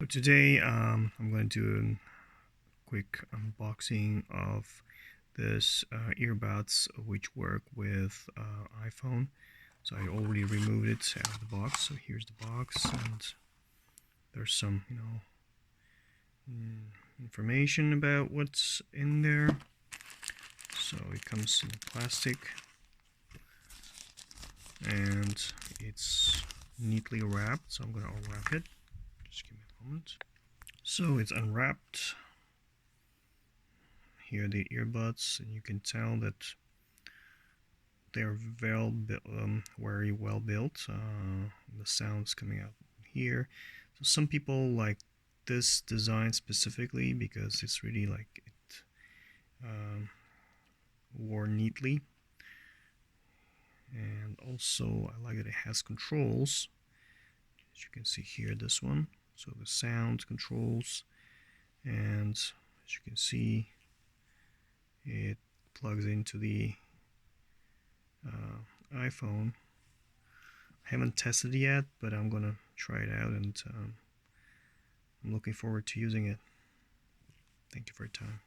So today I'm going to do a quick unboxing of this earbuds which work with iPhone. So I already removed it out of the box. So here's the box, and there's some information about what's in there. So it comes in plastic and it's neatly wrapped. So I'm going to unwrap it. Just give me a moment. So it's unwrapped. Here are the earbuds, and you can tell that they're very well built. The sound's coming out here. So some people like this design specifically because it's really like it wore neatly, and also I like that it has controls. As you can see here, this one. So the sound controls, and as you can see, it plugs into the iPhone. I haven't tested it yet, but I'm gonna try it out, and I'm looking forward to using it. Thank you for your time.